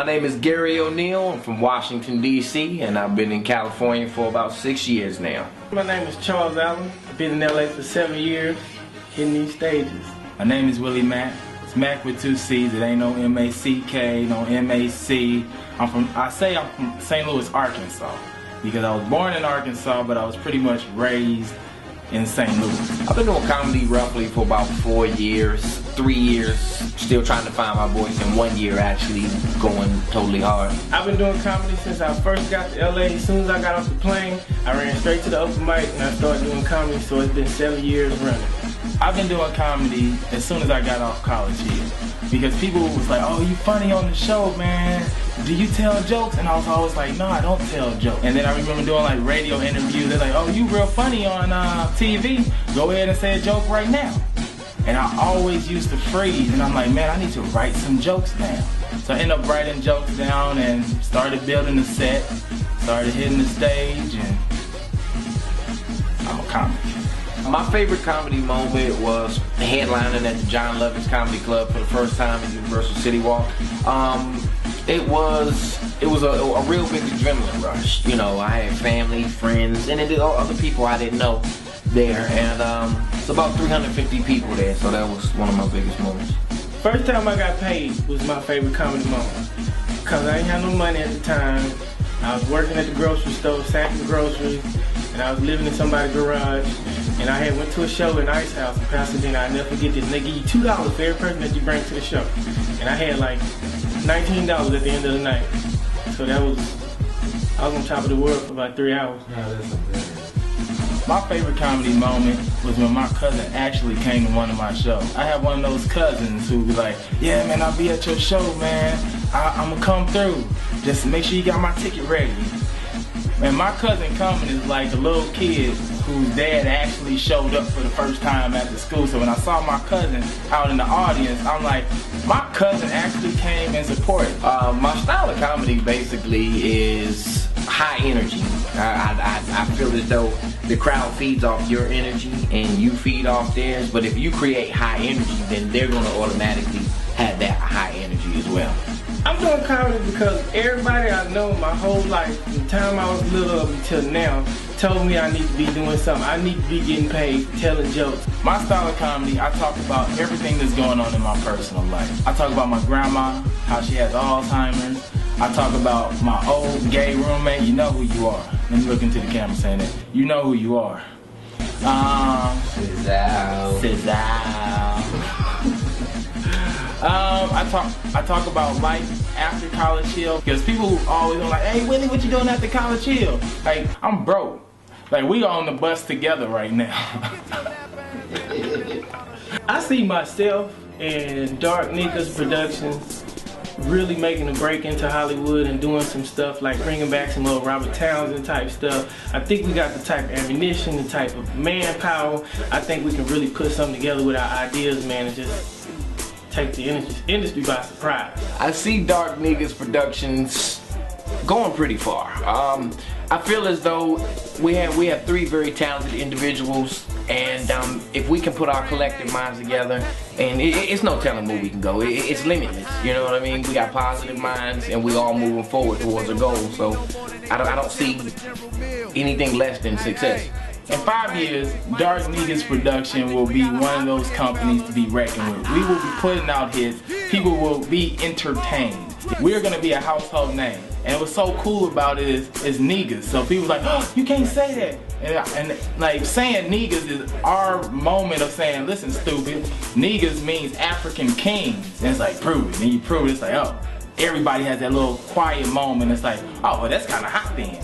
My name is Gary O'Neal. I'm from Washington, D.C., and I've been in California for about 6 years now. My name is Charles Allen. I've been in LA for 7 years, hitting these stages. My name is WIllie Macc. It's Mac with 2 C's. It ain't no M-A-C-K, no M-A-C. I'm from St. Louis, Arkansas, because I was born in Arkansas, but I was pretty much raised in St. Louis. I've been doing comedy roughly for about 4 years, 3 years, still trying to find my voice, and 1 year actually going totally hard. I've been doing comedy since I first got to LA. As soon as I got off the plane, I ran straight to the open mic and I started doing comedy, so it's been 7 years running. I've been doing comedy as soon as I got off college here, because people was like, oh, you funny on the show, man. Do you tell jokes? And I was always like, no, I don't tell jokes. And then I remember doing like radio interviews. They're like, oh, you real funny on TV. Go ahead and say a joke right now. And I always used to freeze, and I'm like, man, I need to write some jokes down. So I ended up writing jokes down and started building the set, started hitting the stage, and I'm a comic. My favorite comedy moment was headlining at the John Lovitz Comedy Club for the first time at Universal City Walk. It was a real big adrenaline rush. You know, I had family, friends, and other people I didn't know there, and it's about 350 people there, so that was one of my biggest moments. First time I got paid was my favorite comedy moment, because I ain't had no money at the time. I was working at the grocery store, sacking groceries, and I was living in somebody's garage, and I had went to a show in Ice House in Pasadena. I'll never forget this, and they give you $2 for every person that you bring to the show, and I had like $19 at the end of the night. So I was on top of the world for about 3 hours. My favorite comedy moment was when my cousin actually came to one of my shows. I have one of those cousins who be like, yeah, man, I'll be at your show, man. I'm gonna come through. Just make sure you got my ticket ready. Man, my cousin coming is like a little kid whose dad actually showed up for the first time at the school. So when I saw my cousin out in the audience, I'm like, my cousin actually came and supported. My style of comedy basically is high energy. I feel as though the crowd feeds off your energy and you feed off theirs, but if you create high energy, then they're going to automatically have that high energy as well. I'm doing comedy because everybody I know my whole life, from the time I was little up until now, told me I need to be doing something. I need to be getting paid for telling jokes. My style of comedy, I talk about everything that's going on in my personal life. I talk about my grandma, how she has Alzheimer's. I talk about my old gay roommate. You know who you are. Let me look into the camera saying that. You know who you are. Sizzle. I talk about life after College Hill, because people who always are like, hey Willie, what you doing after College Hill? Like, I'm broke. Like, we on the bus together right now. I see myself in Dark Negus Productions really making a break into Hollywood and doing some stuff like bringing back some old Robert Townsend type stuff. I think we got the type of ammunition, the type of manpower. I think we can really put something together with our ideas, man, and just take the industry by surprise. I see Dark Negus Productions going pretty far. I feel as though we have 3 very talented individuals, and if we can put our collective minds together, and it's no telling where we can go. It's limitless, you know what I mean? We got positive minds, and we all moving forward towards a goal. So I don't see anything less than success. In 5 years, Dark Negus Production will be one of those companies to be reckoned with. We will be putting out hits. People will be entertained. We're going to be a household name. And what's so cool about it is Negus. So people like, oh, you can't say that. And like saying Negus is our moment of saying, listen, stupid, Negus means African kings. And it's like, prove it. And you prove it, it's like, oh, everybody has that little quiet moment. It's like, oh, well, that's kind of hot then.